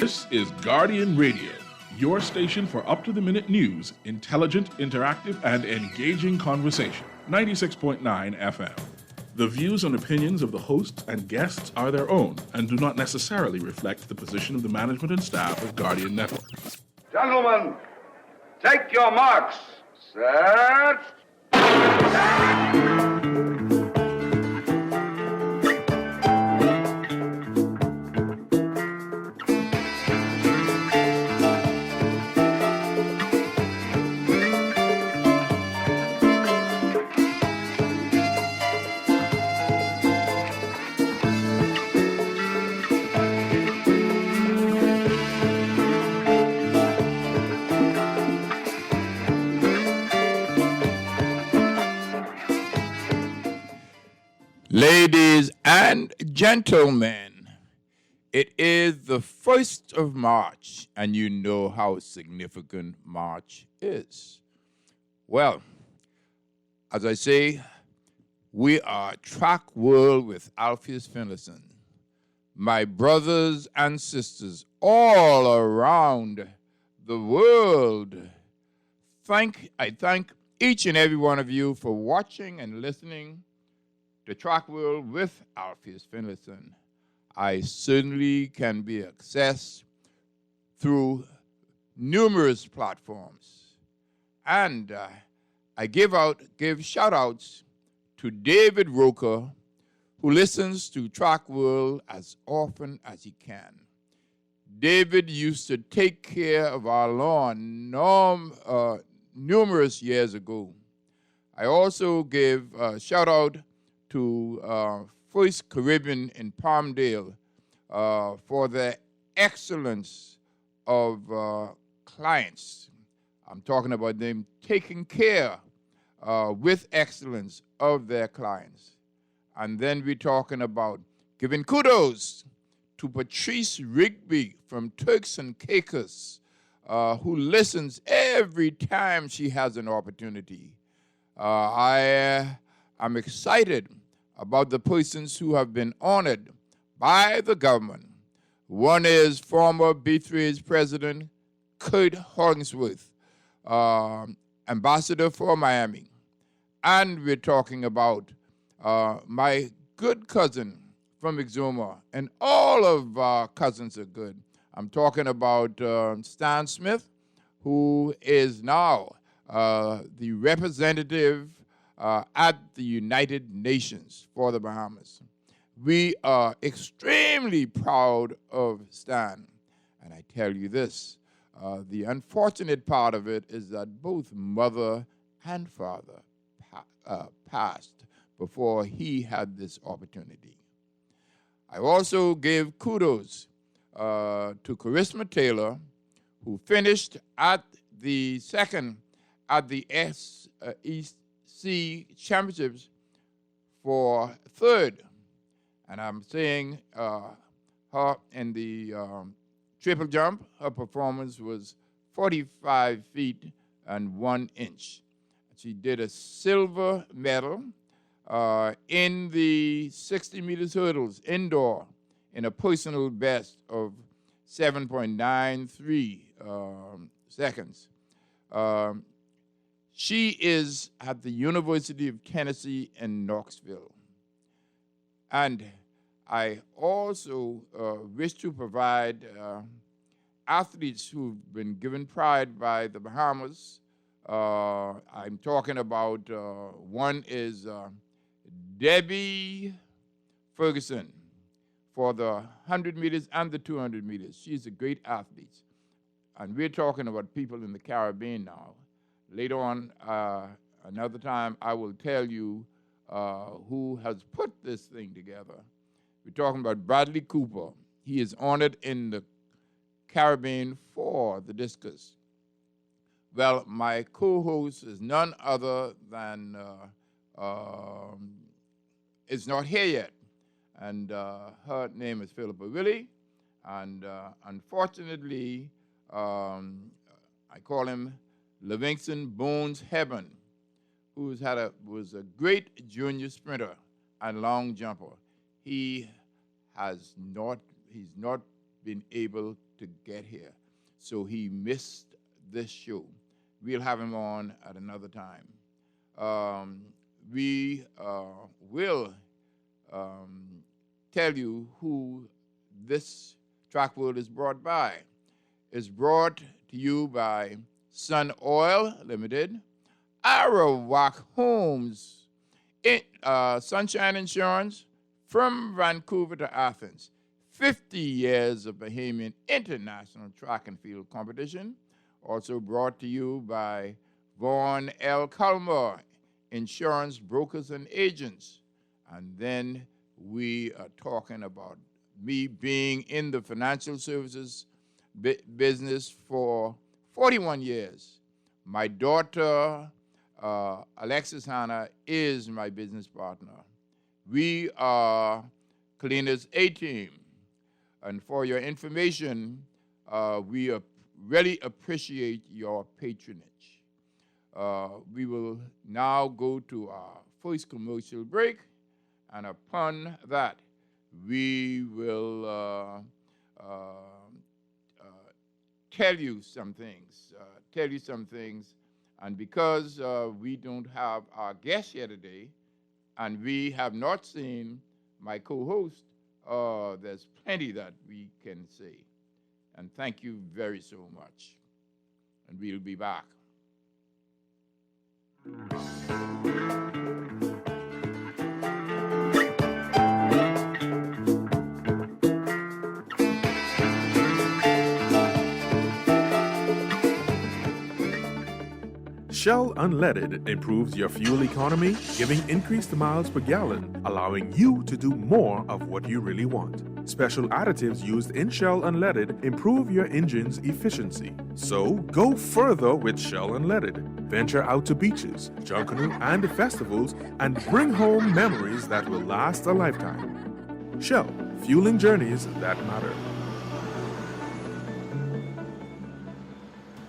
This is Guardian Radio, your station for up-to-the-minute news, intelligent, interactive, and engaging conversation. 96.9 FM. The views and opinions of the hosts and guests are their own and do not necessarily reflect the position of the management and staff of Guardian Network. Gentlemen, take your marks. Set. Ladies and gentlemen, it is the 1st of March, and you know how significant March is. Well, as I say, we are Track World with Alpheus Finlayson. My brothers and sisters all around the world, I thank each and every one of you for watching and listening to Track World with Alpheus Finlayson. I certainly can be accessed through numerous platforms. And I give shout-outs to David Roker, who listens to Track World as often as he can. David used to take care of our lawn numerous years ago. I also give a shout-out to First Caribbean in Palmdale for the excellence of clients. I'm talking about them taking care with excellence of their clients. And then we're talking about giving kudos to Patrice Rigby from Turks and Caicos, who listens every time she has an opportunity. I'm excited about the persons who have been honored by the government. One is former B3's president, Kurt Hollingsworth, ambassador for Miami. And we're talking about my good cousin from Exuma, and all of our cousins are good. I'm talking about Stan Smith, who is now the representative at the United Nations for the Bahamas. We are extremely proud of Stan. And I tell you this, the unfortunate part of it is that both mother and father passed before he had this opportunity. I also gave kudos to Charisma Taylor, who finished at the SEC Championships for third. And I'm saying her in the triple jump, her performance was 45 feet and 1 inch. She did a silver medal in the 60 meters hurdles indoor in a personal best of 7.93 seconds. She is at the University of Tennessee in Knoxville. And I also wish to provide athletes who've been given pride by the Bahamas. I'm talking about one is Debbie Ferguson for the 100 meters and the 200 meters. She's a great athlete. And we're talking about people in the Caribbean now. Later on, another time, I will tell you who has put this thing together. We're talking about Bradley Cooper. He is honored in the Caribbean for the discus. Well, my co-host is none other than, is not here yet. And her name is Philippa Willie. And unfortunately, I call him Livingston Bones Heaven, who was a great junior sprinter and long jumper. He's not been able to get here, so he missed this show. We'll have him on at another time. We will tell you who this Track World is brought by. It's brought to you by Sun Oil Limited, Arawak Homes, Sunshine Insurance, from Vancouver to Athens. 50 years of Bahamian International Track and Field Competition. Also brought to you by Vaughn L. Culmer, Insurance Brokers and Agents. And then we are talking about me being in the financial services business for 41 years. My daughter, Alexis Hanna, is my business partner. We are Cleaners A-Team. And for your information, we really appreciate your patronage. We will now go to our first commercial break, and upon that, we will tell you some things. And because we don't have our guest here today, and we have not seen my co-host, there's plenty that we can say. And thank you very so much. And we'll be back. Shell Unleaded improves your fuel economy, giving increased miles per gallon, allowing you to do more of what you really want. Special additives used in Shell Unleaded improve your engine's efficiency. So go further with Shell Unleaded. Venture out to beaches, Junkanoo, and festivals and bring home memories that will last a lifetime. Shell, fueling journeys that matter.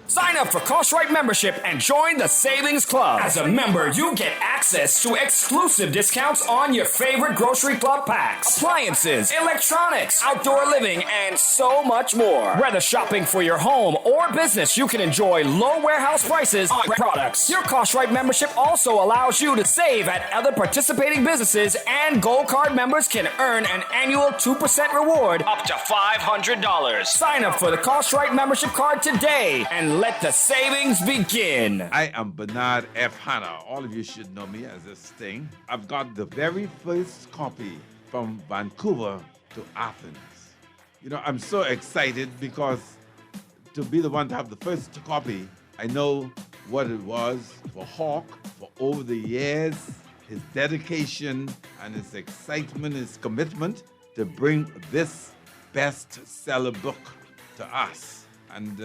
Sign up for Cartwright membership and join the Savings Club. As a member, you get access to exclusive discounts on your favorite grocery club packs, appliances, electronics, outdoor living, and so much more. Whether shopping for your home or business, you can enjoy low warehouse prices on products. Your Cartwright membership also allows you to save at other participating businesses, and Gold Card members can earn an annual 2% reward up to $500. Sign up for the Cartwright membership card today and let the savings begin. I am Bernard F. Hanna. All of you should know me as this thing. I've got the very first copy from Vancouver to Athens. You know, I'm so excited because to be the one to have the first copy, I know what it was for Hawk for over the years, his dedication and his excitement, his commitment to bring this bestseller book to us. And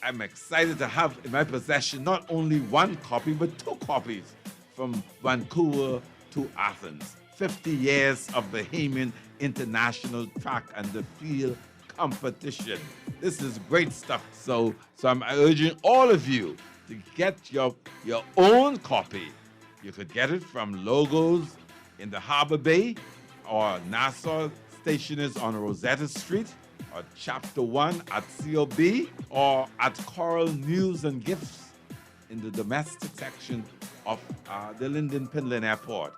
I'm excited to have in my possession not only one copy, but two copies from Vancouver to Athens. 50 years of Bahamian International Track and the Field Competition. This is great stuff. So I'm urging all of you to get your own copy. You could get it from Logos in the Harbor Bay, or Nassau Stationers on Rosetta Street, or Chapter 1 at COB, or at Coral News and Gifts in the domestic section of the Linden Pinland Airport.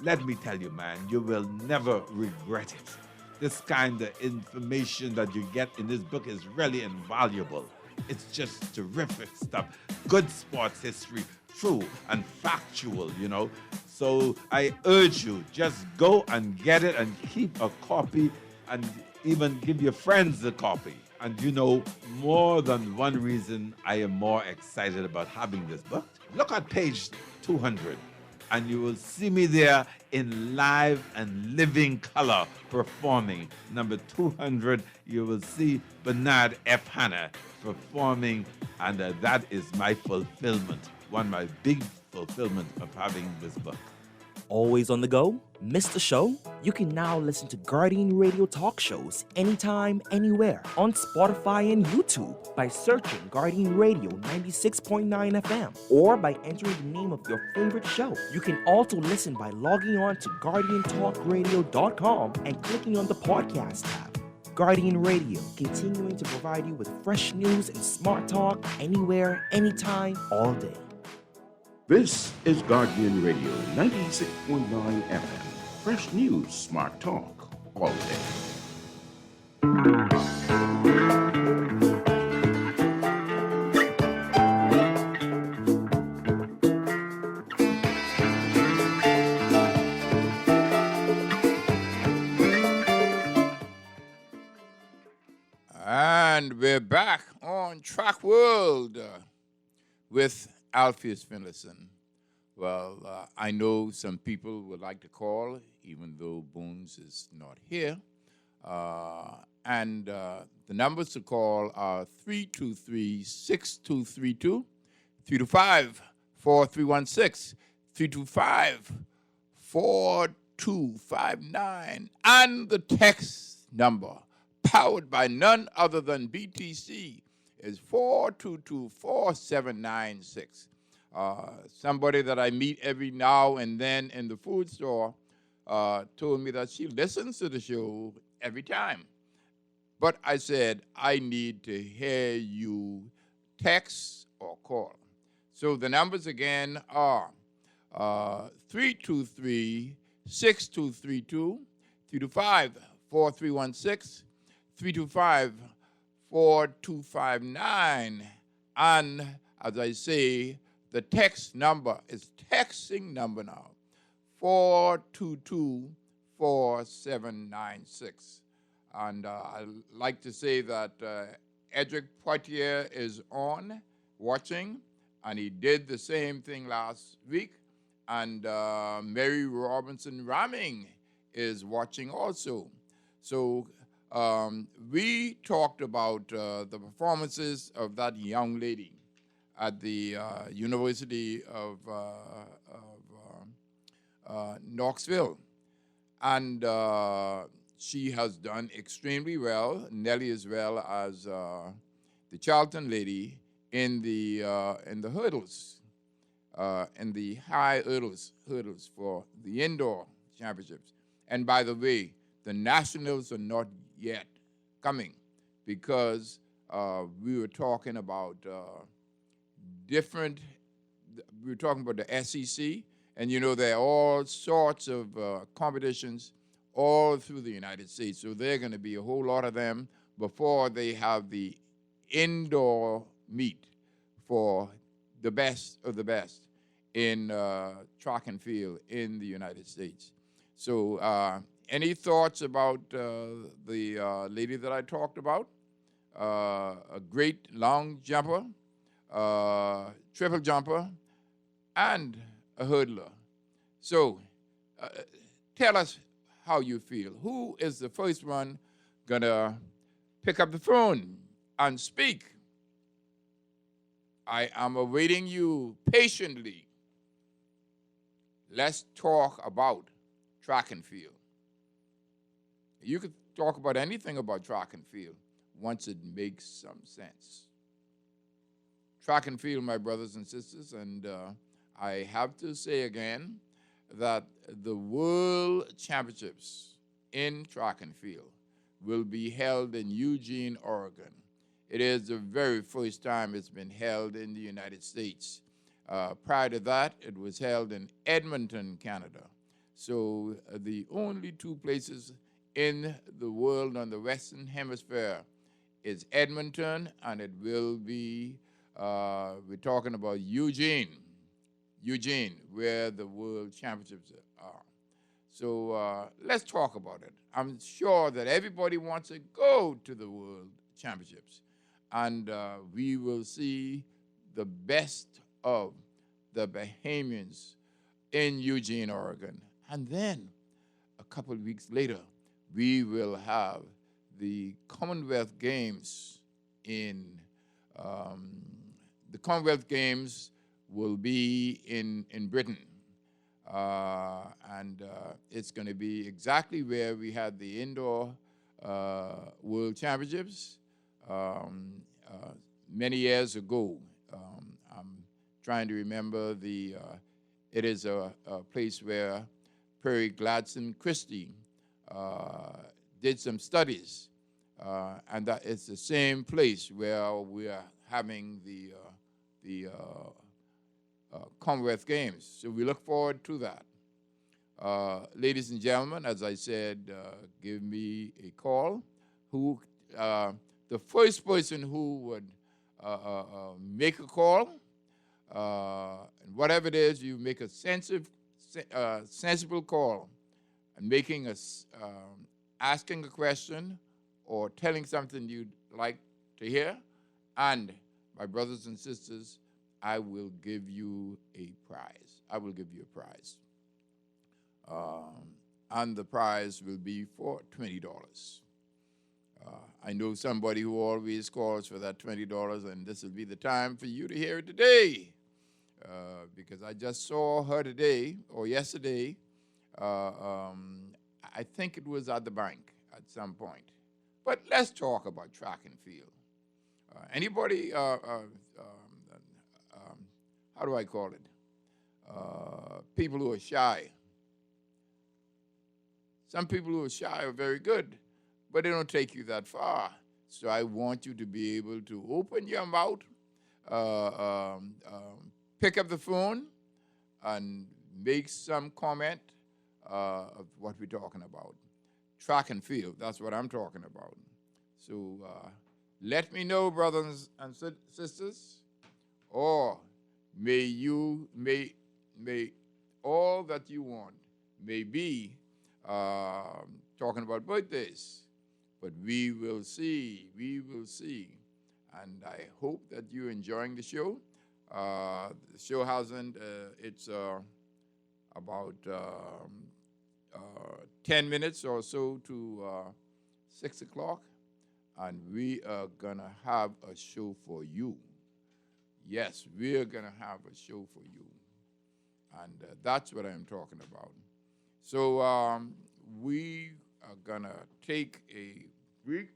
Let me tell you, man, you will never regret it. This kind of information that you get in this book is really invaluable. It's just terrific stuff. Good sports history, true and factual, you know. So I urge you, just go and get it and keep a copy and even give your friends a copy. And you know, more than one reason I am more excited about having this book. Look at page 200, and you will see me there in live and living color performing. Number 200, you will see Bernard F. Hanna performing, and that is my fulfillment, one of my big fulfillment of having this book. Always on the go? Missed the show? You can now listen to Guardian Radio talk shows anytime, anywhere on Spotify and YouTube by searching Guardian Radio 96.9 FM or by entering the name of your favorite show. You can also listen by logging on to GuardianTalkRadio.com and clicking on the podcast tab. Guardian Radio, continuing to provide you with fresh news and smart talk anywhere, anytime, all day. This is Guardian Radio 96.9 FM. Fresh news, smart talk, all day. And we're back on Track World with Alpheus Finlayson. Well, I know some people would like to call, even though Bones is not here. And the numbers to call are 323-6232, 325-4316, 325-4259, and the text number, powered by none other than BTC, is 422-4796. Somebody that I meet every now and then in the food store told me that she listens to the show every time. But I said, I need to hear you text or call. So the numbers again are 323-6232, 325-4316, 325-4259. And as I say, the text number is texting number now, 422-4796. And I'd like to say that Edric Poitier is on, watching, and he did the same thing last week. And Mary Robinson Ramming is watching also. So we talked about the performances of that young lady at the University of Knoxville. And she has done extremely well, nearly as well as the Charlton lady in the hurdles, in the high hurdles for the indoor championships. And by the way, the nationals are not yet coming because we were talking about we were talking about the SEC, and you know there are all sorts of competitions all through the United States. So there are going to be a whole lot of them before they have the indoor meet for the best of the best in track and field in the United States. So any thoughts about the lady that I talked about? A great long jumper, triple jumper, and a hurdler. So tell us how you feel. Who is the first one gonna pick up the phone and speak? I am awaiting you patiently. Let's talk about track and field. You could talk about anything about track and field once it makes some sense. Track and field, my brothers and sisters, and I have to say again that the World Championships in track and field will be held in Eugene, Oregon. It is the very first time it's been held in the United States. Prior to that, it was held in Edmonton, Canada. So the only two places in the world on the Western Hemisphere is Edmonton, and it will be, we're talking about Eugene, where the World Championships are. So let's talk about it. I'm sure that everybody wants to go to the World Championships, and we will see the best of the Bahamians in Eugene, Oregon. And then a couple of weeks later, we will have the Commonwealth Games in, the Commonwealth Games will be in Britain. And it's going to be exactly where we had the indoor World Championships many years ago. I'm trying to remember it is a place where Perry Gladstone Christie did some studies and that it's the same place where we are having the Commonwealth Games. So we look forward to that. Ladies and gentlemen, as I said, give me a call. The first person who would make a call, whatever it is, you make a sensible call, and asking a question or telling something you'd like to hear, and my brothers and sisters, I will give you a prize. I will give you a prize. And the prize will be for $20. I know somebody who always calls for that $20, and this will be the time for you to hear it today. Because I just saw her today or yesterday. I think it was at the bank at some point. But let's talk about track and field. Anybody, how do I call it? People who are shy. Some people who are shy are very good, but they don't take you that far. So I want you to be able to open your mouth, pick up the phone, and make some comment of what we're talking about. Track and field, that's what I'm talking about. So let me know, brothers and sisters, or may all that you want may be talking about birthdays, but we will see. And I hope that you're enjoying the show. The show hasn't, it's about 10 minutes or so to 6 o'clock, and we are going to have a show for you. Yes, we are going to have a show for you. And that's what I'm talking about. So we are going to take a brief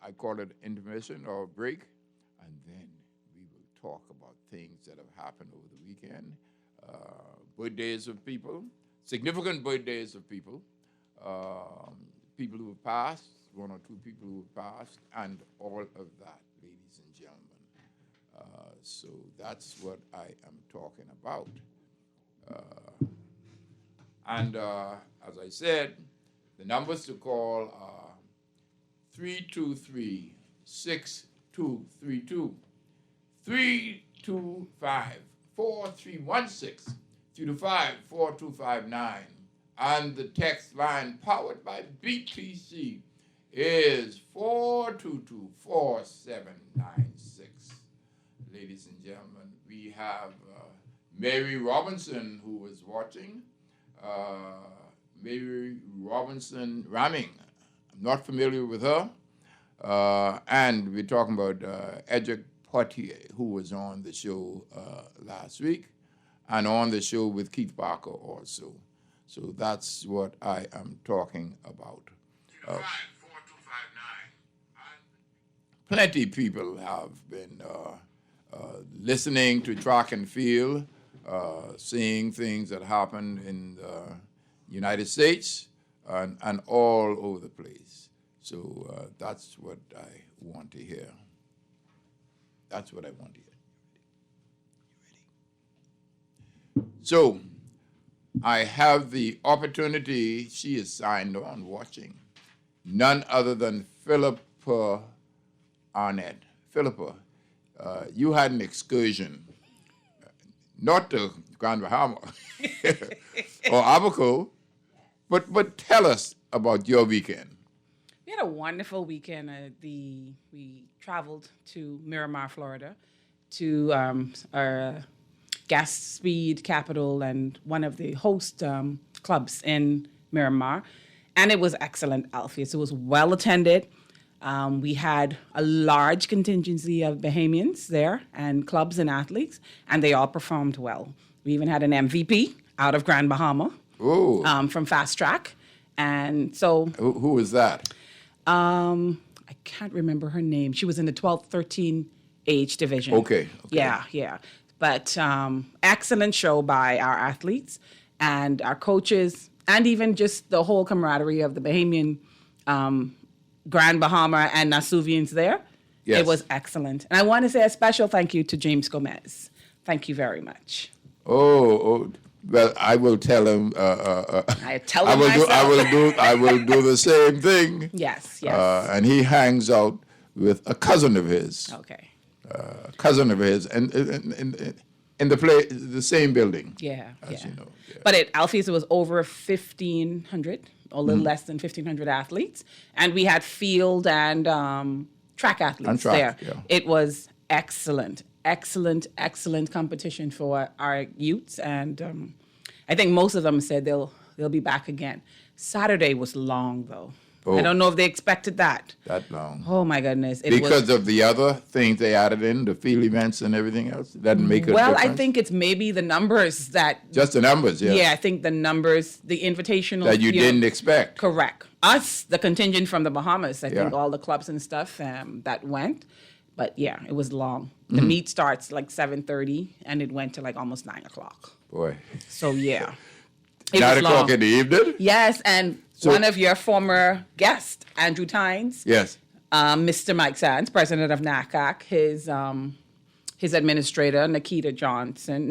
I call it intermission or break, and then we will talk about things that have happened over the weekend, birthdays of people, significant birthdays of people, people who have passed, one or two people who have passed, and all of that, ladies and gentlemen. So that's what I am talking about. And as I said, the numbers to call are 323-6232, 325-4316, 325-4259, and the text line powered by BTC is 422-4796. Ladies and gentlemen, we have Mary Robinson who is watching. Mary Robinson Ramming. I'm not familiar with her. And we're talking about Edric Poitier, who was on the show last week, and on the show with Keith Barker also. So that's what I am talking about. Plenty of people have been listening to track and field, seeing things that happen in the United States and all over the place. So that's what I want to hear. That's what I want to hear. You ready? So I have the opportunity, she is signed on watching, none other than Philippa Arnett. Philippa, you had an excursion, not to Grand Bahama or Abaco, but tell us about your weekend. We had a wonderful weekend. We traveled to Miramar, Florida, to our gas speed capital and one of the host clubs in Miramar. And it was excellent, Alpheus. It was well attended. We had a large contingency of Bahamians there and clubs and athletes, and they all performed well. We even had an MVP out of Grand Bahama from Fast Track. And so... Who was that? I can't remember her name. She was in the 12-13 age division. Okay. Yeah. But excellent show by our athletes and our coaches. and even just the whole camaraderie of the Bahamian Grand Bahama and Nasuvians there. Yes. It was excellent. And I want to say a special thank you to James Gomez. Thank you very much. Oh, well, I will tell him. I tell him myself. I will do the same thing. Yes, yes. And he hangs out with a cousin of his. Okay. And in the same building. Yeah, as yeah. you know. Yeah. But at Alfie's, it was over 1,500, a little less than 1,500 athletes. And we had field and track athletes there. Yeah. It was excellent competition for our youths. And I think most of them said they'll be back again. Saturday was long, though. Oh. I don't know if they expected that. That long. Oh, my goodness. Because of the other things they added in, the field events and everything else? It doesn't make a well, difference? I think it's maybe the numbers that... Just the numbers, yes. Yeah, I think the numbers, the invitational... That you didn't expect. Correct. Us, the contingent from the Bahamas, I think Yeah. all the clubs and stuff that went. But yeah, it was long. The meet starts like 7:30 and it went to like almost 9 o'clock. Boy. So yeah. It 9 was o'clock long. in the evening? Yes, and So- one of your former guests, Andrew Tynes, Yes. Mr. Mike Sands, president of NACAC, his administrator, Nikita Thompson,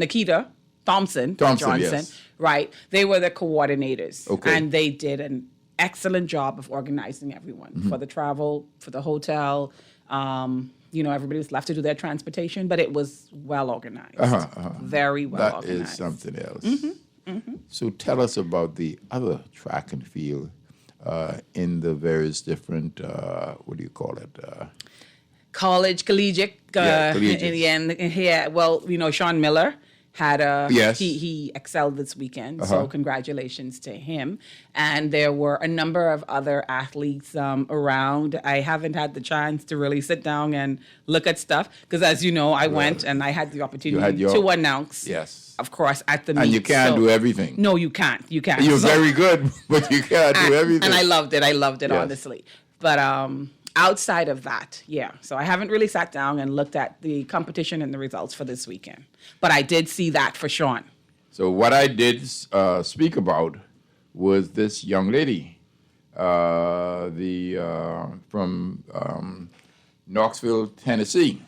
Thompson, Johnson, yes. right? They were the coordinators. Okay. And they did an excellent job of organizing everyone for the travel, for the hotel. Everybody was left to do their transportation, but it was well organized. Very well That organized. is something else. So tell us about the other track and field in the various different, what do you call it? Collegiate. Collegiate. In the end, well, Sean Miller had Yes. he excelled this weekend, so congratulations to him. And there were a number of other athletes around. I haven't had the chance to really sit down and look at stuff because, as you know, I went and I had the opportunity to announce. Yes. Of course, at the meet. And you can't do everything. No, you can't. You can't. You're So- very good, but you can't do everything. and I loved it. Yes. Honestly. But outside of that, yeah. So I haven't really sat down and looked at the competition and the results for this weekend. But I did see that for Sean. So what I did speak about was this young lady, from Knoxville, Tennessee.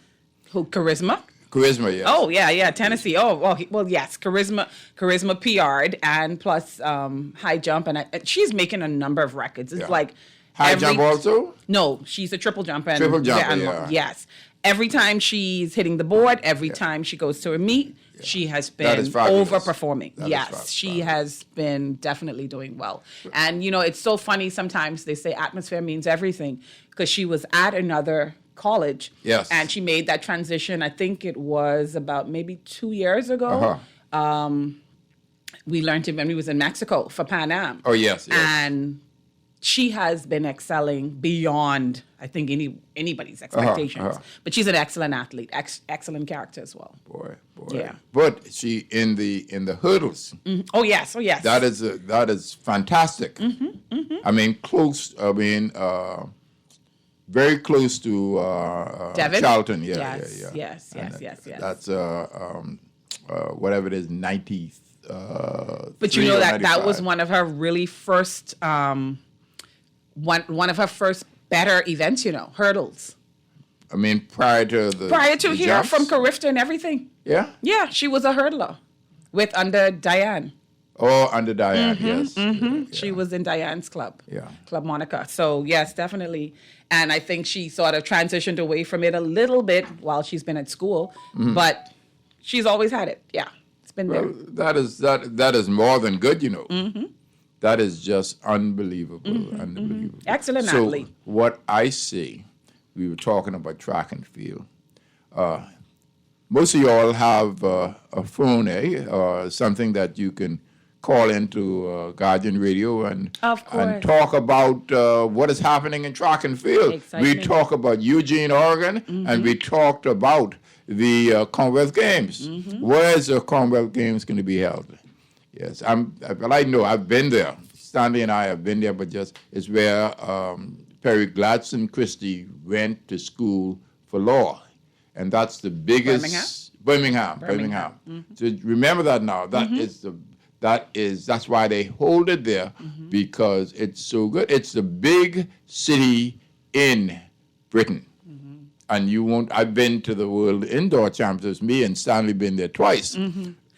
Who, Charisma? Charisma, yes. Oh, yeah, Tennessee. Well, yes, Charisma PR'd and plus high jump. And she's making a number of records. It's like... High jump also? No, she's a triple jumper. Triple jumper, yeah. Yes. Every time she's hitting the board, every time she goes to a meet, she has been overperforming. Yes, she has been definitely doing well. And, it's so funny sometimes they say atmosphere means everything because she was at another college. Yes. And she made that transition, I think it was about maybe 2 years ago. We learned it when we was in Mexico for Pan Am. Oh, yes. And she has been excelling beyond, I think, anybody's expectations. But she's an excellent athlete, excellent character as well. Boy. Yeah. But she in the hurdles. Mm-hmm. Oh yes. That is fantastic. I mean, very close to Devin? Charlton. Yes. That's whatever it is, 90. But you know that was one of her really first. One of her first better events, hurdles. I mean, prior to here jumps? from Carifta and everything. Yeah? Yeah, she was a hurdler under Diane. Oh, under Diane, yes. Yeah. She was in Diane's club. Yeah. Club Monica. So, yes, definitely. And I think she sort of transitioned away from it a little bit while she's been at school. But she's always had it. Yeah. It's been there. That is more than good, That is just unbelievable. Unbelievable. Excellent so athlete. What I see, we were talking about track and field. Most of y'all have a phone, or something that you can call into Guardian Radio and talk about what is happening in track and field. Excitement. We talk about Eugene, Oregon, and we talked about the Commonwealth Games. Where is the Commonwealth Games going to be held? Yes, I know I've been there. Stanley and I have been there, but it's where Perry Gladstone Christie went to school for law, and that's the biggest Birmingham. So remember that now. That is That's why they hold it there, because it's so good. It's the big city in Britain. And you won't. I've been to the World Indoor Championships. Me and Stanley been there twice.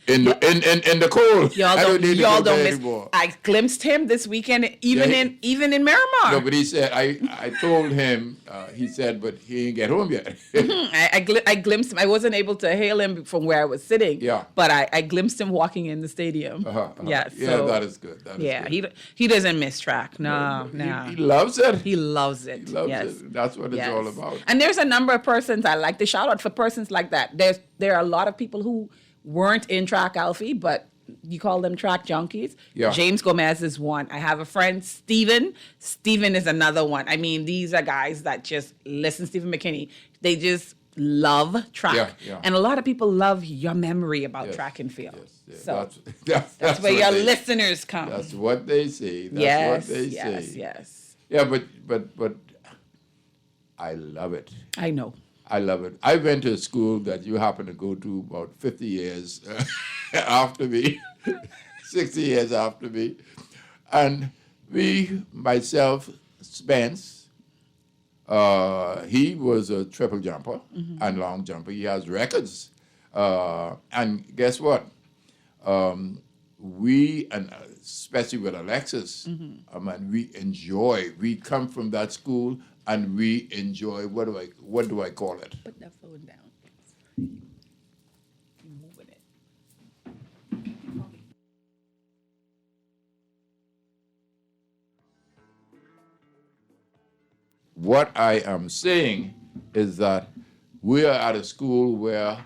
In the cold. Y'all don't miss. I glimpsed him this weekend, even in Miramar. No, but he said I told him. He said, but he ain't get home yet. I glimpsed him. I wasn't able to hail him from where I was sitting. Yeah. But I glimpsed him walking in the stadium. Yeah. So, that is good. He doesn't miss track. No. He loves it. He loves it. He loves yes. it. That's what it's all about. And there's a number of persons I like to shout out for persons like that. There are a lot of people who weren't in track, Alfie, but you call them track junkies. Yeah. James Gomez is one. I have a friend, Steven. Steven is another one. I mean, these are guys that just listen, Stephen McKinney. They just love track. Yeah. And a lot of people love your memory about track and field. Yes. So that's where your listeners come. That's what they say. Yes. Yeah, but I love it. I know. I love it. I went to a school that you happen to go to about 50 years after me, 60 years after me. And myself, Spence, he was a triple jumper and long jumper. He has records. And guess what? We, and especially with Alexis, we come from that school and we enjoy, what do I call it? Put that phone down. You're moving it. What I am saying is that we are at a school where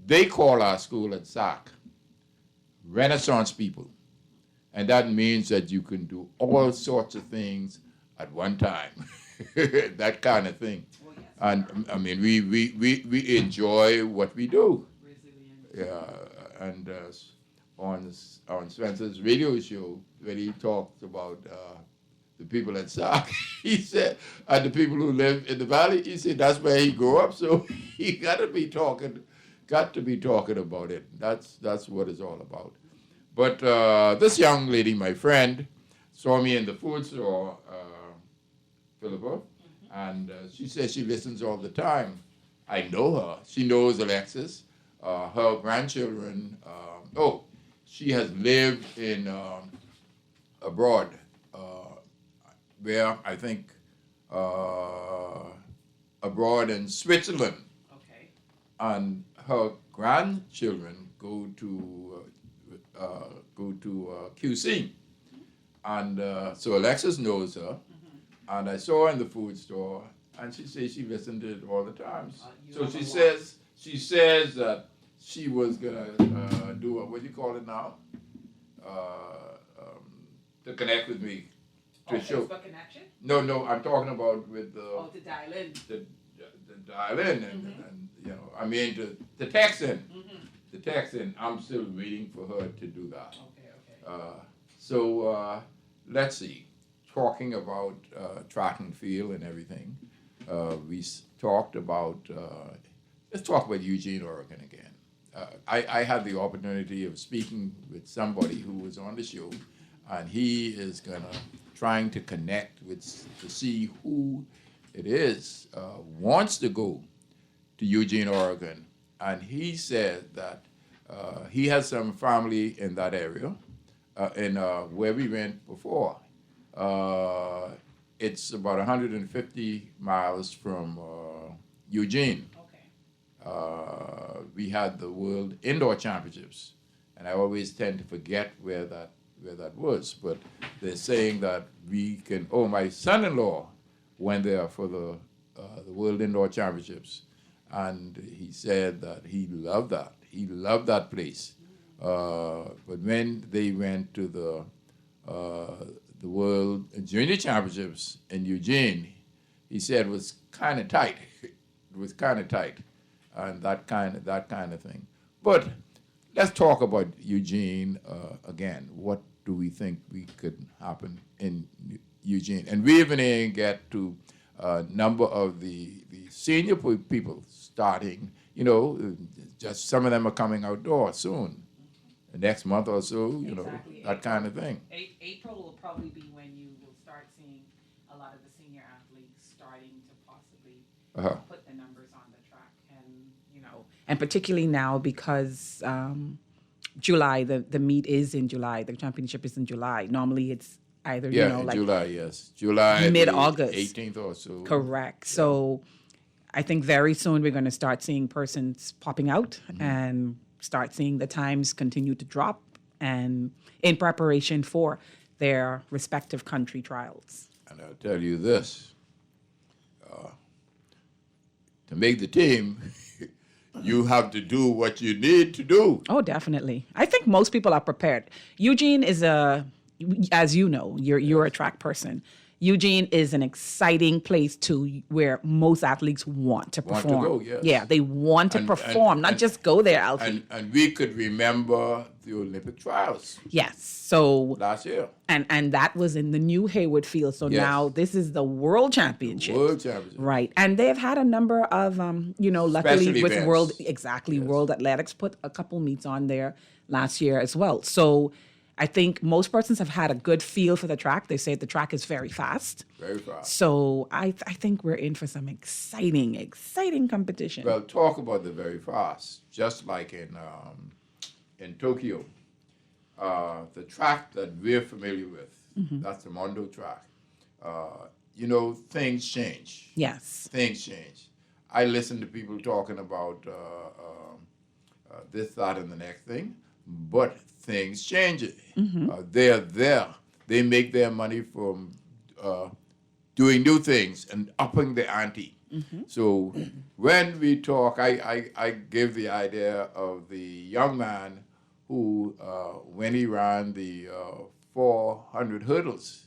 they call our school at SAC Renaissance people. And that means that you can do all sorts of things at one time, that kind of thing. And I mean, we enjoy what we do. Yeah, and on Spencer's radio show, when he talked about the people at SAC, he said, and the people who live in the valley, he said that's where he grew up. So he got to be talking about it. That's what it's all about. But this young lady, my friend, saw me in the food store, Philippa, and she says she listens all the time. I know her. She knows Alexis. Her grandchildren, she has lived in abroad, where I think abroad in Switzerland. Okay. And her grandchildren go to QC. And so Alexis knows her. And I saw her in the food store, and she says she listened to it all the time. So she says that she was gonna do what do you call it now? To connect with me to show. Facebook connection? No, I'm talking about with the. To dial in. The dial in and I mean to text in. The text in. I'm still waiting for her to do that. Okay. So let's see. Talking about track and field and everything, we talked about, let's talk about Eugene, Oregon again. I had the opportunity of speaking with somebody who was on the show, and he is trying to connect to see who it is wants to go to Eugene, Oregon. And he said that he has some family in that area, in where we went before. It's about 150 miles from Eugene. Okay. We had the World Indoor Championships, and I always tend to forget where that was. But they're saying that we can. Oh, my son-in-law went there for the World Indoor Championships, and he said that he loved that. He loved that place. But when they went to the World Junior Championships in Eugene, he said it was kind of tight. It was kind of tight, and that kind of thing. But let's talk about Eugene again. What do we think we could happen in Eugene? And we even didn't get to a number of the senior people starting. Just some of them are coming outdoors soon. the next month or so, Exactly. that kind of thing. April will probably be when you will start seeing a lot of the senior athletes starting to possibly put the numbers on the track, and particularly now because July, the meet is in July, the championship is in July. Normally it's either In July, yes, July mid-August. 18th or so. Correct. Yeah. So I think very soon we're going to start seeing persons popping out and start seeing the times continue to drop, and in preparation for their respective country trials. And I'll tell you this, to make the team, you have to do what you need to do. Oh, definitely. I think most people are prepared. Eugene is as you know, you're a track person. Eugene is an exciting place where most athletes want to perform. Want to go, yes. Yeah, they want to perform, not just go there, Alfie. And we could remember the Olympic trials. Yes. So last year. And that was in the new Hayward Field. So now this is the World Championship. World Championship. Right. And they've had a number of luckily Special with events. World Athletics put a couple meets on there last year as well. So I think most persons have had a good feel for the track. They say the track is very fast. Very fast. So I think we're in for some exciting competition. Well, talk about the very fast. Just like in Tokyo, the track that we're familiar with, that's the Mondo track. Things change. Yes. Things change. I listen to people talking about this, that, and the next thing, but things change. They're there. They make their money from doing new things and upping the ante. So when we talk, I give the idea of the young man who, when he ran the 400 hurdles,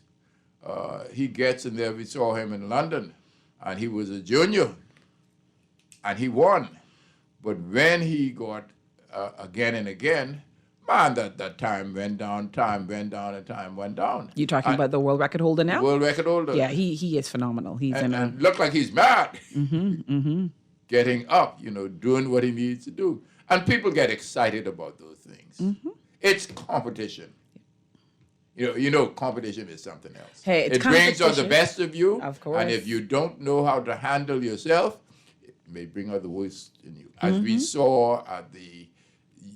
he gets in there. We saw him in London, and he was a junior, and he won. But when he got again and again, man, that time went down, and time went down. You're talking about the world record holder now? World record holder. Yeah, he is phenomenal. He's and looked like he's mad. Getting up, doing what he needs to do. And people get excited about those things. It's competition. Competition is something else. Hey, it's it brings out the competition. best of you. Of course. And if you don't know how to handle yourself, it may bring out the worst in you. As we saw at the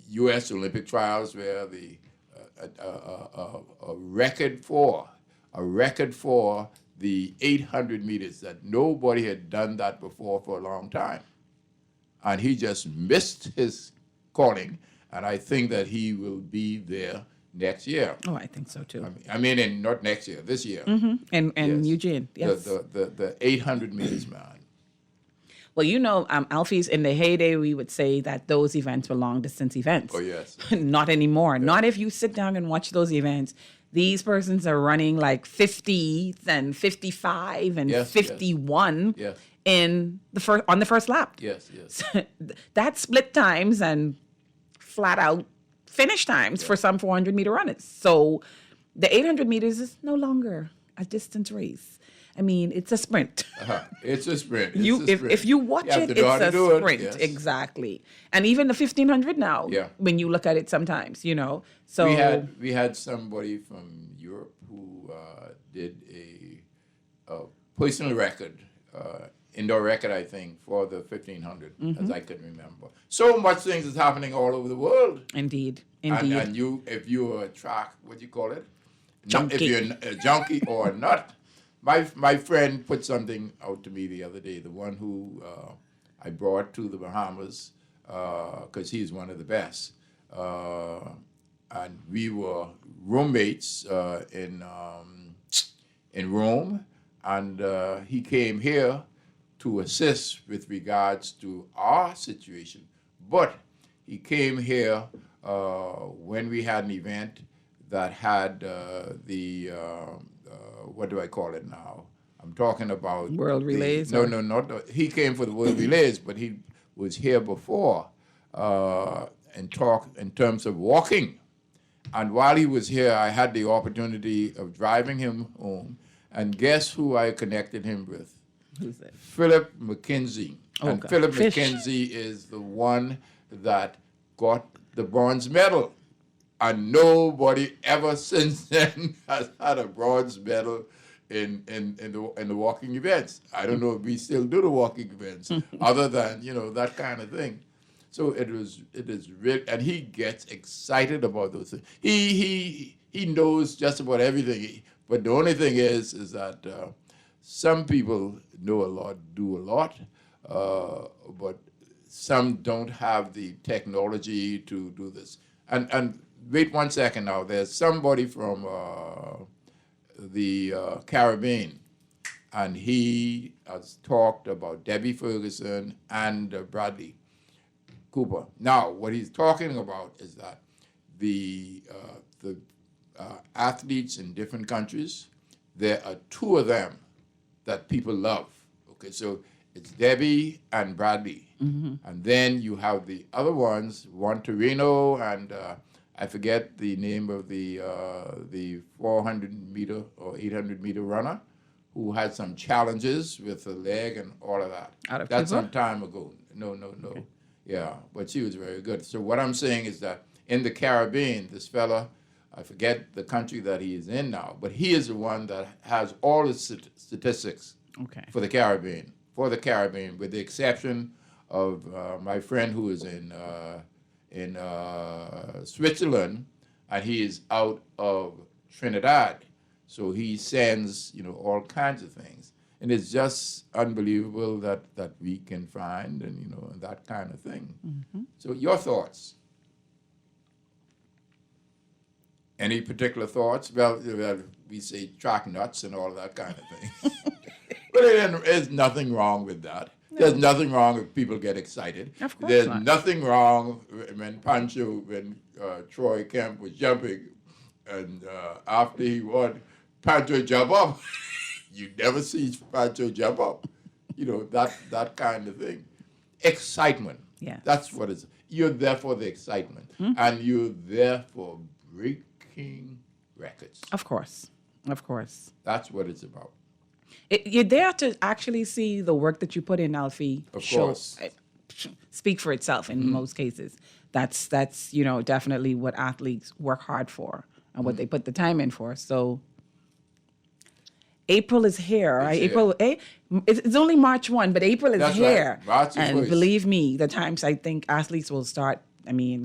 U.S. Olympic trials, where the a record for the 800 meters, that nobody had done that before for a long time. And he just missed his calling, and I think that he will be there next year. Oh, I think so too. Not next year, this year. And Yes. Eugene, yes. The 800 meters, man. Well, Alfie's in the heyday, we would say that those events were long distance events. Oh, yes. Not anymore. Yeah. Not if you sit down and watch those events. These persons are running like 50 and 55 and 51 in on the first lap. Yes. That's split times and flat out finish times for some 400-meter runners. So the 800 meters is no longer a distance race. It's a sprint. It's a sprint. If you watch it's a sprint. Yes. Exactly. And even the 1500 now, when you look at it sometimes, So we had somebody from Europe who did a personal record, indoor record, I think, for the 1500, as I can remember. So much things is happening all over the world. Indeed. And if you're a track, what do you call it? Junkie. If you're a junkie or not. My friend put something out to me the other day, the one who I brought to the Bahamas, because he's one of the best. And we were roommates in Rome, and he came here to assist with regards to our situation. But he came here when we had an event that had what do I call it now? I'm talking about World Relays. He came for the World Relays, but he was here before and talk in terms of walking. And while he was here, I had the opportunity of driving him home. And guess who I connected him with? Who's that? Philip McKenzie. And God. Philip Fish. McKenzie is the one that got the bronze medal And nobody ever since then has had a bronze medal in the walking events. I don't know if we still do the walking events, other than that kind of thing. So it is real, and he gets excited about those things. He knows just about everything. But the only thing is that some people know a lot, do a lot, but some don't have the technology to do this. And wait 1 second now. There's somebody from the Caribbean, and he has talked about Debbie Ferguson and Bradley Cooper. Now, what he's talking about is that the athletes in different countries, there are two of them that people love. Okay, so it's Debbie and Bradley. And then you have the other ones, Juan Torino and I forget the name of the 400-meter or 800-meter runner who had some challenges with the leg and all of that. That's some time ago. No. Okay. Yeah, but she was very good. So what I'm saying is that in the Caribbean, this fella, I forget the country that he is in now, but he is the one that has all the statistics for the Caribbean, with the exception of my friend who is in Switzerland, and he is out of Trinidad. So he sends, all kinds of things. And it's just unbelievable that we can find and, that kind of thing. So your thoughts? Any particular thoughts? Well, we say track nuts and all that kind of thing. But there's nothing wrong with that. No. There's nothing wrong if people get excited. Of course There's not. nothing wrong when Troy Kemp was jumping, and after he won, Pancho jump up. You never see Pancho jump up. That kind of thing. Excitement. Yeah. That's what it's. You're there for the excitement, and you're there for breaking records. Of course. That's what it's about. You're there to actually see the work that you put in, Alfie. Of course. Speak for itself in most cases. That's definitely what athletes work hard for and what they put the time in for. So April is here, right? It's only March 1, but April is That's here. Right. March and 1st. believe me, the times I think athletes will start,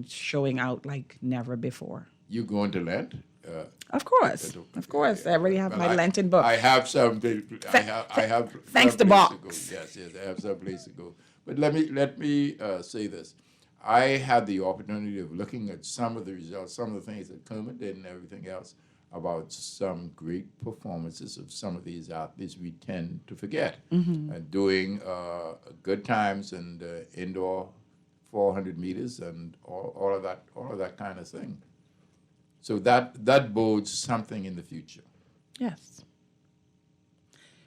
showing out like never before. You going to Lent? Of course. I already have my Lenten book. I have some. I have. Thanks to Box. Yes, I have some place to go. But let me say this. I had the opportunity of looking at some of the results, some of the things that Kermit did and everything else, about some great performances of some of these athletes we tend to forget. And doing good times and indoor 400 meters and all of that kind of thing. So that bodes something in the future. Yes.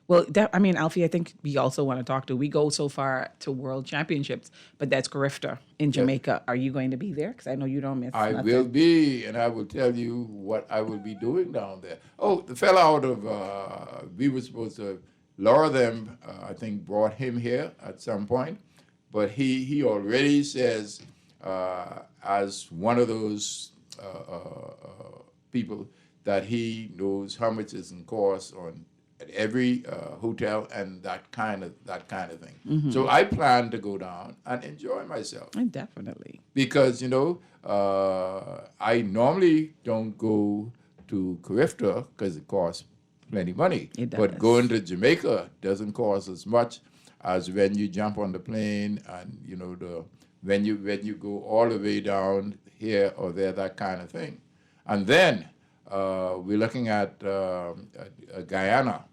Well, Alfie, I think we also want to talk to. We go so far to World Championships, but that's Carifta in Jamaica. Are you going to be there? Because I know you don't miss. I will be, and I will tell you what I will be doing down there. Oh, the fella out of we were supposed to lower them. I think brought him here at some point, but he already says as one of those people that he knows how much is in cost at every hotel and that kind of thing. So I plan to go down and enjoy myself. Definitely. Because I normally don't go to Carifta because it costs plenty of money. It does. But going to Jamaica doesn't cost as much as when you jump on the plane and when you go all the way down here or there, that kind of thing. And then we're looking at Guyana,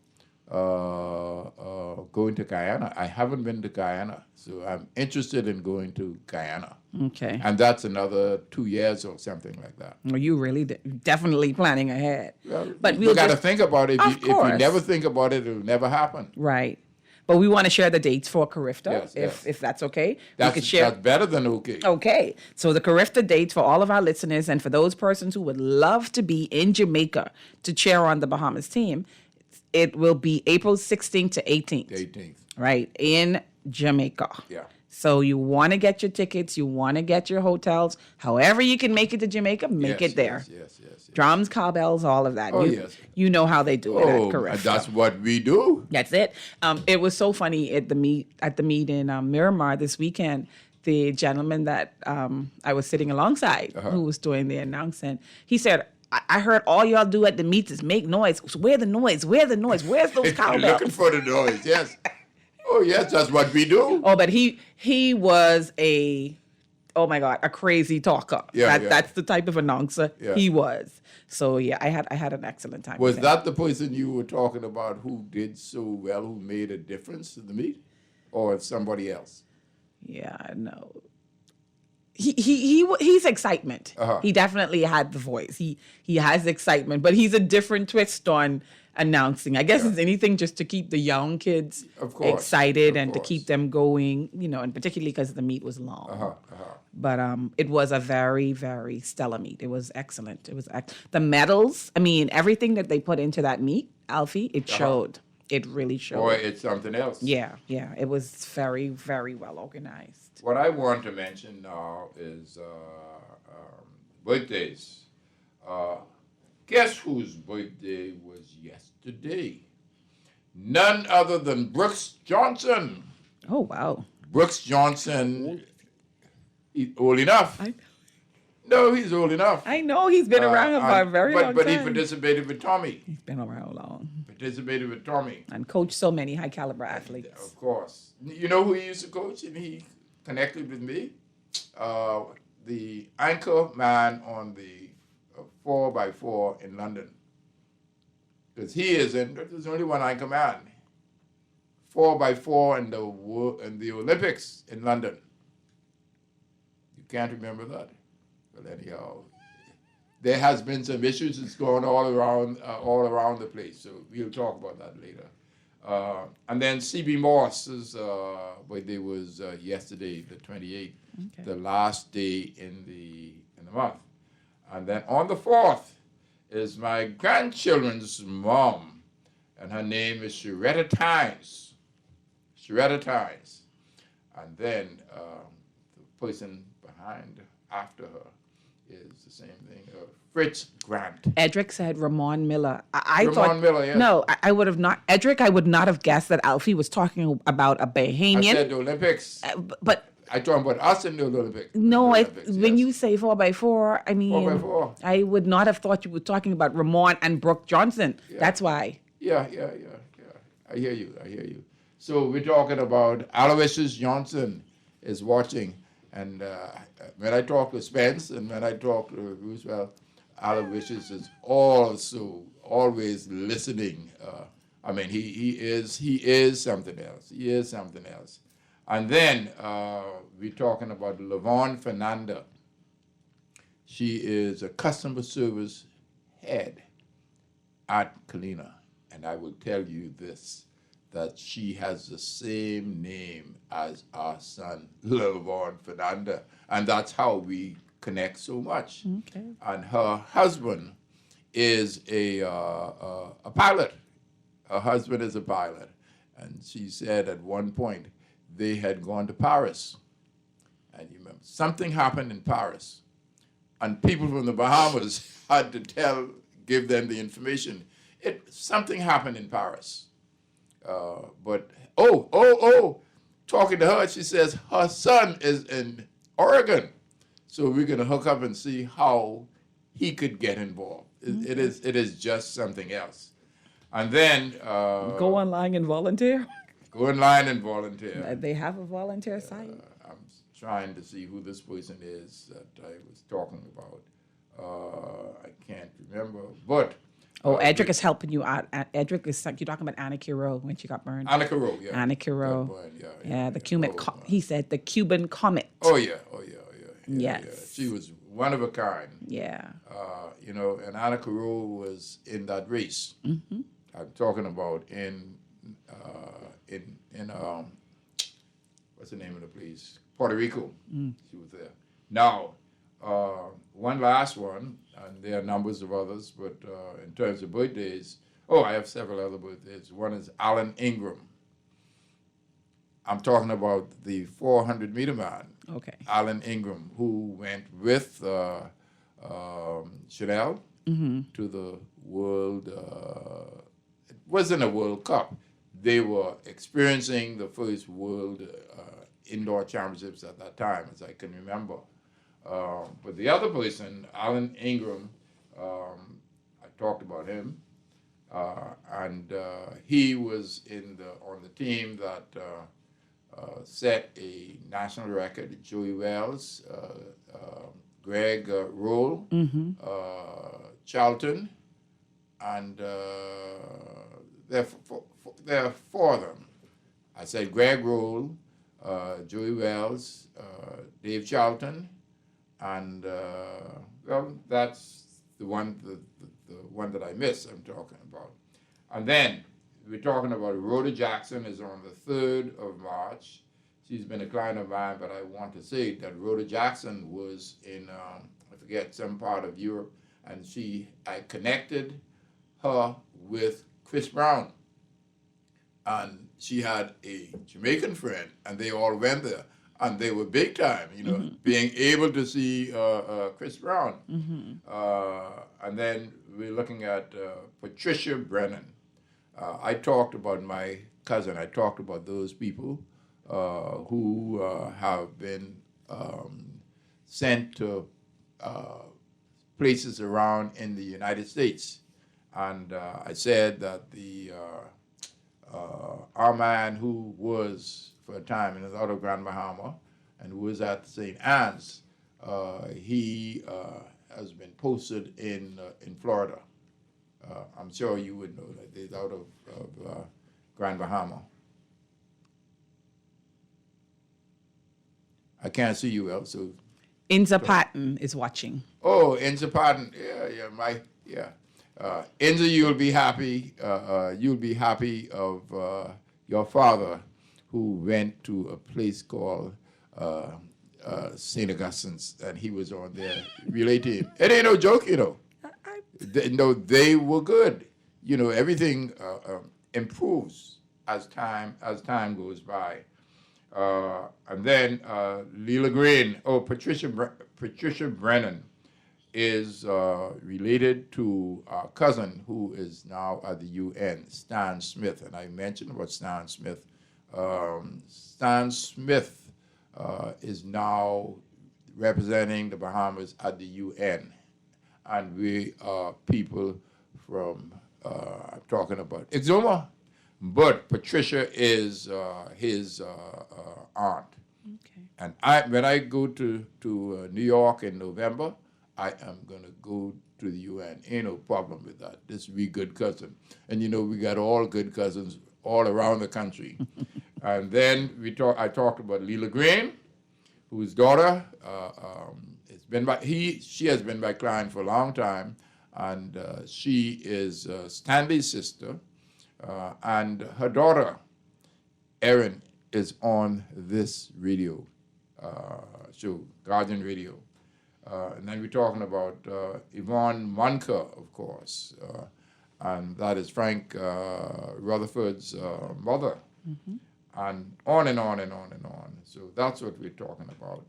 going to Guyana. I haven't been to Guyana, so I'm interested in going to Guyana. Okay. And that's another 2 years or something like that. Well, you really definitely planning ahead. Well, but you got to think about it. If you course. never think about it, it'll never happen. Right. But we want to share the dates for Carifta, Yes. if that's okay. That's, we could share. that's better than okay. Okay. So the Carifta dates for all of our listeners and for those persons who would love to be in Jamaica to cheer on the Bahamas team, it will be April 16th to 18th. 18th. Right, in Jamaica. Yeah. So you want to get your tickets, you want to get your hotels, however you can make it to Jamaica, make it there. Yes. Drums, cowbells, all of that. Oh, you, yes. You know how they do it at Caressa. That's what we do. That's it. It was so funny at the meet in Miramar this weekend. The gentleman that I was sitting alongside, who was doing the announcement, he said, I heard all y'all do at the meets is make noise. So where the noise? Where's those cowbells? Looking for the noise, yes. Oh, yes, that's what we do. Oh, but he was a crazy talker. That's the type of announcer he was. So yeah, I had an excellent time. Was with him. that the person you were talking about who did so well, who made a difference in the meet, or somebody else? Yeah, no. He's excitement. Uh-huh. He definitely had the voice. He has excitement, but he's a different twist on announcing. I guess it's anything just to keep the young kids excited and to keep them going, and particularly because the meet was long. But it was a very, very stellar meet. It was excellent. It was the medals. I mean, everything that they put into that meet, Alfie, it showed. It really showed. Or it's something else. Yeah. It was very, very well organized. What I want to mention now is birthdays. Guess whose birthday was yesterday? None other than Brooks Johnson. Oh, wow. Brooks Johnson, he's old enough. No, he's old enough. I know he's been around for a very long time. But he participated with Tommy. He's been around long. Participated with Tommy. And coached so many high caliber athletes. Of course. You know who he used to coach and he connected with me? The anchor man on the 4x4 in London. Because there's only one anchor man. 4x4 in the Olympics in London. You can't remember that? Well, anyhow, there has been some issues that's going all around the place. So we'll talk about that later. And then CB Moss's birthday was yesterday, the 28th, the last day in the month. And then on the 4th is my grandchildren's mom, and her name is Sharetta Tynes. And then the person after her is the same thing, Fritz Grant. Edric said Ramon Miller. Ramon Miller, yes. No, I would have not. Edric, I would not have guessed that Alfie was talking about a Bahamian. I said the Olympics. But I talking about us in the Olympics. No, when you say 4x4, I mean 4x4. I would not have thought you were talking about Ramon and Brooke Johnson. Yeah. That's why. Yeah. I hear you. So we're talking about Aloysius Johnson is watching, and when I talk to Spence and when I talk to Roosevelt, Aloysius is also always listening. I mean, he is something else. He is something else. And then we're talking about Lavon Fernanda. She is a customer service head at Kalina. And I will tell you this, that she has the same name as our son, Lavon Fernanda. And that's how we connect so much. Okay. And her husband is a pilot. Her husband is a pilot. And she said at one point, they had gone to Paris. And you remember, something happened in Paris. And people from the Bahamas had to give them the information. Something happened in Paris. But talking to her, she says her son is in Oregon. So we're going to hook up and see how he could get involved. It is just something else. And then... go online and volunteer. Go online and volunteer. They have a volunteer site. I'm trying to see who this person is that I was talking about. I can't remember, but... Edric is helping you out. Edric is, you're talking about Anna Kiro when she got burned. Anna Kiro, yeah. Anna Kiro. Yeah, the Cuban, he said the Cuban comet. Oh, yeah. Yes. Yeah. She was one of a kind. Yeah. And Anna Kiro was in that race. Mm-hmm. I'm talking about in what's the name of the place? Puerto Rico. She was there. Now, one last one, and there are numbers of others, but in terms of birthdays, I have several other birthdays. One is Alan Ingram. I'm talking about the 400-meter man, Okay. Alan Ingram, who went with Chanel to the World. It wasn't a World Cup. They were experiencing the first World Indoor Championships at that time, as I can remember. But the other person, Alan Ingram, I talked about him, and he was on the team that set a national record. Joey Wells, Greg Roll, Charlton, and there are four of them. I said Greg Roll, Joey Wells, Dave Charlton, and well, that's the one that I missed. I'm talking about, and then we're talking about Rhoda Jackson is on the 3rd of March. She's been a client of mine, but I want to say that Rhoda Jackson was in I forget some part of Europe, and I connected her with Chris Brown, and she had a Jamaican friend, and they all went there. And they were big time, being able to see Chris Brown. And then we're looking at Patricia Brennan. I talked about my cousin. I talked about those people who have been sent to places around in the United States. And I said that our man who was for a time in the out of Grand Bahama and who was at St. Anne's, he has been posted in Florida. I'm sure you would know that he's out of Grand Bahama. I can't see you, El, so. Inza Patton is watching. Oh, Inza Patton, yeah. Inza, you'll be happy. You'll be happy of your father, who went to a place called St. Augustine's, and he was on there relating. It ain't no joke, they were good. Everything improves as time goes by. And then Leela Green, Patricia Brennan is related to our cousin who is now at the UN, Stan Smith. And I mentioned about Stan Smith. Stan Smith is now representing the Bahamas at the UN, and we are people from, I'm talking about Exuma, but Patricia is his aunt. Okay. And when I go to New York in November, I am going to go to the UN. Ain't no problem with that. This will be good cousin. And we got all good cousins all around the country. And then I talked about Leela Green, whose daughter she has been my client for a long time, and she is Stanley's sister, and her daughter, Erin, is on this radio show, Guardian Radio. And then we're talking about Yvonne Munker, of course, and that is Frank Rutherford's mother, and on and on and on and on. So that's what we're talking about.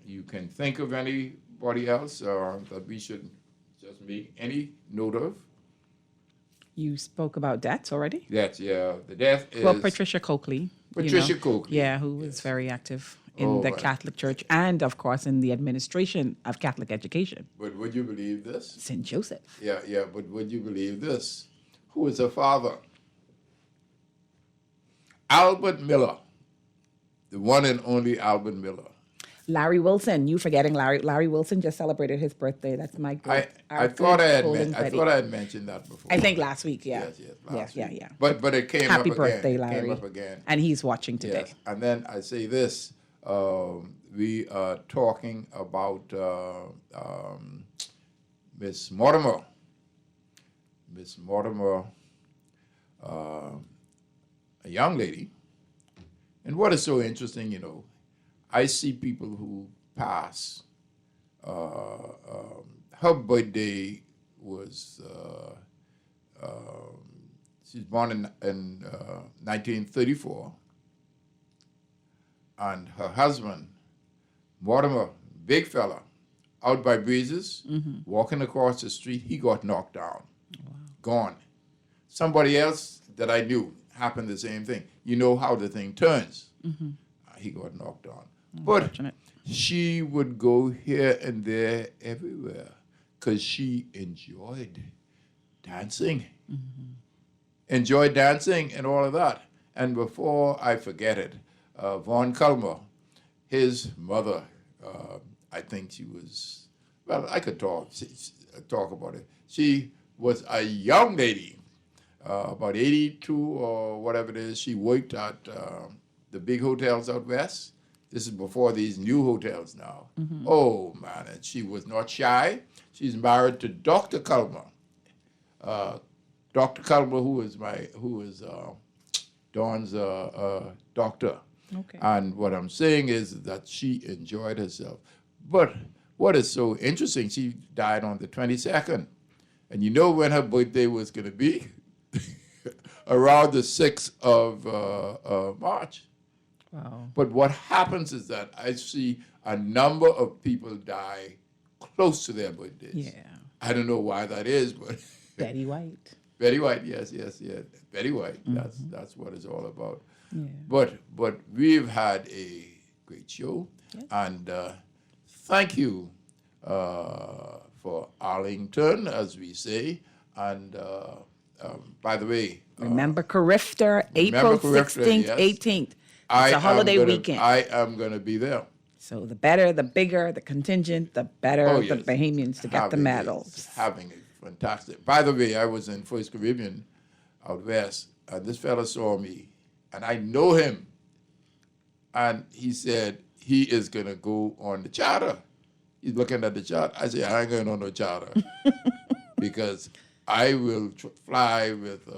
You can think of anybody else that we should just make any note of? You spoke about deaths already? Deaths, yeah. The death is... Well, Patricia Coakley. Patricia Coakley. Yeah, who was very active in the Catholic Church and, of course, in the administration of Catholic education. But would you believe this? St. Joseph. Yeah, but would you believe this? Who is her father? Albert Miller. The one and only Albert Miller. Larry Wilson. You forgetting Larry? Larry Wilson just celebrated his birthday. That's my great. I thought I had mentioned that before. I think last week, yeah. Yes, last week. Yeah. But it came Happy up birthday, again. Larry. It came up again. And he's watching today. Yes. And then I say this: we are talking about Miss Mortimer. Miss Mortimer, a young lady. And what is so interesting, I see people who pass. Her birthday was, she's born in 1934, and her husband, Mortimer, big fella, out by Breezes, walking across the street, he got knocked down, gone. Somebody else that I knew happened the same thing. You know how the thing turns. He got knocked down. But she would go here and there everywhere because she enjoyed dancing. Enjoyed dancing and all of that. And before I forget it, Vaughn Culmer, his mother, I think she was, well, I could talk about it. She was a young lady, about 82 or whatever it is. She worked at the big hotels out west. This is before these new hotels now. Oh, man, and she was not shy. She's married to Dr. Culmer. Dr. Culmer, who is Dawn's doctor. Okay. And what I'm saying is that she enjoyed herself. But what is so interesting, she died on the 22nd. And you know when her birthday was going to be? Around the 6th of March. Wow. But what happens is that I see a number of people die close to their birthdays. Yeah. I don't know why that is, but Betty White. Betty White, yes. Betty White, that's what it's all about. Yeah. But we've had a great show, and thank you for Arlington, as we say. And by the way, Remember Carifta, April 16th, yes. 18th. It's a holiday weekend. I am going to be there. So the better, the bigger the contingent, the better Oh, the yes. Bahamians to get the medals. Having it fantastic. By the way, I was in First Caribbean out west, and this fella saw me, and I know him. And he said he is going to go on the charter. He's looking at the charter. I said, I ain't going on no charter because I will fly with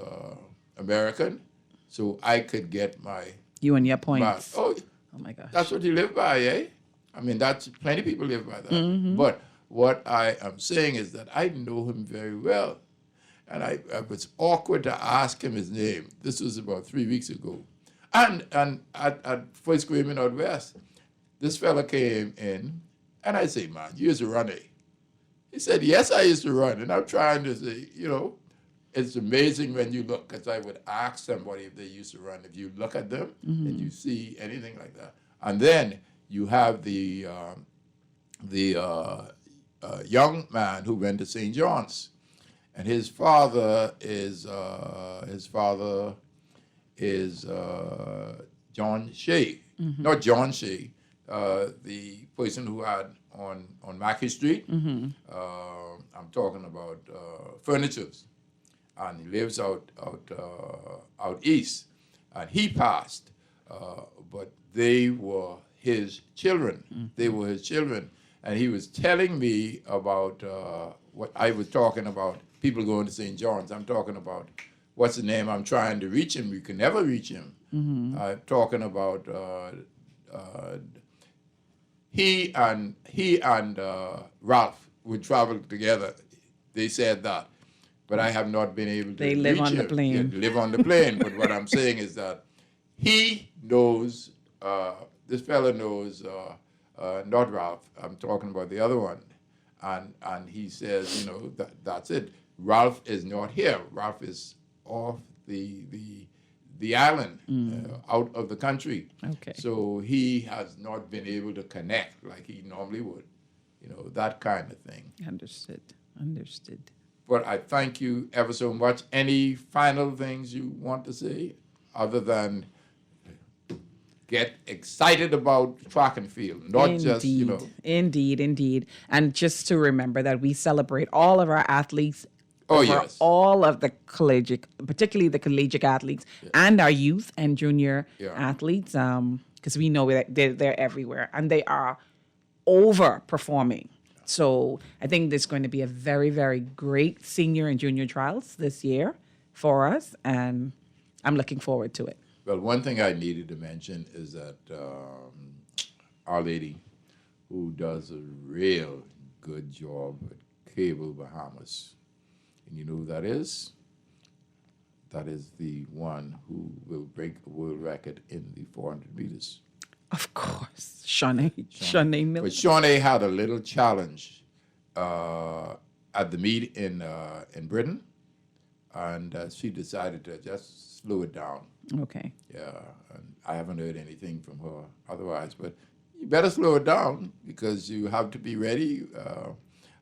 American so I could get my... You and your points. Oh my gosh. That's what you live by, eh? I mean, that's plenty of people live by that. But what I am saying is that I know him very well. And I was awkward to ask him his name. This was about 3 weeks ago. And at First Caribbean out west, this fella came in, and I say, man, you used to run, eh? He said, yes, I used to run. And I'm trying to say, it's amazing when you look, because I would ask somebody if they used to run. If you look at them and you see anything like that. And then you have the young man who went to St. John's. And his father is John Shea. Not John Shea, the person who had on Mackey Street. I'm talking about Furnitures. And he lives out east. And he passed, but they were his children. They were his children. And he was telling me about what I was talking about, people going to St. John's. I'm talking about, what's the name? I'm trying to reach him. We can never reach him. I'm talking about he and Ralph would travel together. They said that. But I have not been able to They live reach on the him. plane. Yeah, they live on the plane. But what I'm saying is that he knows, this fella knows, not Ralph, I'm talking about the other one. And he says, that's it. Ralph is not here. Ralph is off the island, out of the country. Okay. So he has not been able to connect like he normally would. That kind of thing. Understood. But I thank you ever so much. Any final things you want to say other than get excited about track and field, not just, Indeed. And just to remember that we celebrate all of our athletes, all of the particularly the collegiate athletes, and our youth and junior athletes, because we know that they're everywhere and they are overperforming. So I think there's going to be a very, very great senior and junior trials this year for us, and I'm looking forward to it. Well, one thing I needed to mention is that Our Lady, who does a real good job at Cable Bahamas, and you know who that is? That is the one who will break the world record in the 400 meters. Of course. Shanae Miller. But Shawnee had a little challenge at the meet in Britain, and she decided to just slow it down. Okay. Yeah, and I haven't heard anything from her otherwise, but you better slow it down because you have to be ready.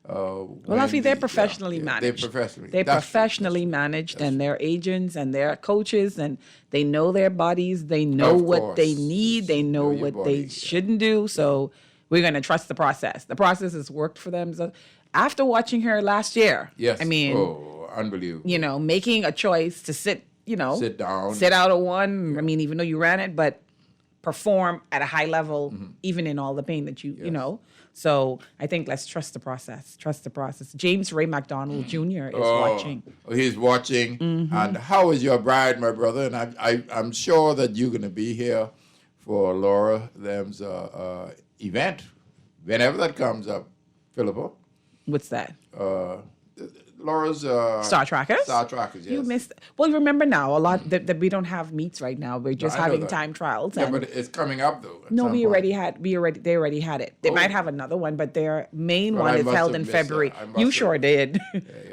Well, Alfie, they're professionally managed. They're professionally managed, and their agents and their coaches, and they know their bodies. They know what they need. They know what they shouldn't do. So we're going to trust the process. The process has worked for them. So after watching her last year, yes, I mean, unbelievable. Making a choice to sit down, sit out of one. Yeah. I mean, even though you ran it, but perform at a high level, even in all the pain that you know. So I think let's trust the process. Trust the process. James Ray McDonald Jr. is watching. He's watching. And how is your bride, my brother? And I'm sure that you're going to be here for Laura them's event, whenever that comes up, Philippa. What's that? Laura's Star Trackers. Star Trackers, yes. You missed. Well, remember now a lot that we don't have meets right now. We're just having time trials. Yeah, but it's coming up though. No, they already had it. They might have another one, but their main one is held in February. You sure did.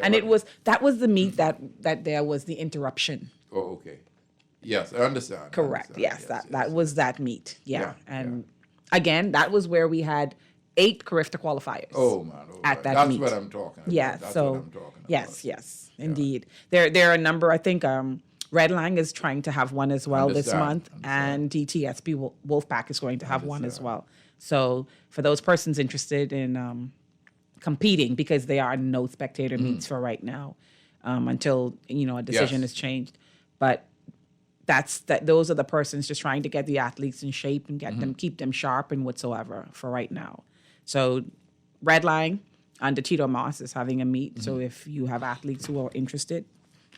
And that was the meet that there was the interruption. Oh, okay. Yes, I understand. Correct. Yes, that was that meet. Yeah. And again, that was where we had 8 Carifta qualifiers. Oh man, at that that's meet. What I'm talking about. Yeah, that's so what I'm talking about. yes, indeed. There are a number. I think Red Lang is trying to have one as well this month, and DTSB Wolfpack is going to have one as well. So for those persons interested in competing, because there are no spectator meets for right now, until a decision is changed, but. Those are the persons just trying to get the athletes in shape and get them, keep them sharp and whatsoever for right now. So Red Line under Tito Moss is having a meet. So if you have athletes who are interested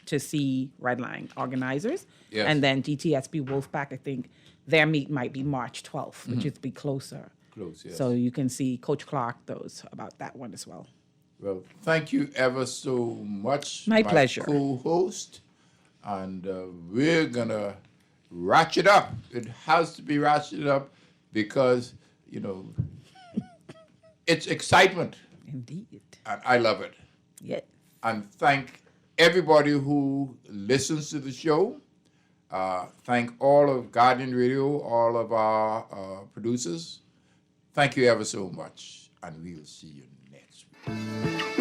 to see Red Line organizers, and then DTSB Wolfpack, I think their meet might be March 12th, which is be closer. Close, yes. So you can see Coach Clark about that one as well. Well, thank you ever so much. My pleasure. Co-host. And we're going to ratchet up. It has to be ratcheted up because, it's excitement. Indeed. And I love it. Yeah. And thank everybody who listens to the show. Thank all of Guardian Radio, all of our producers. Thank you ever so much. And we'll see you next week.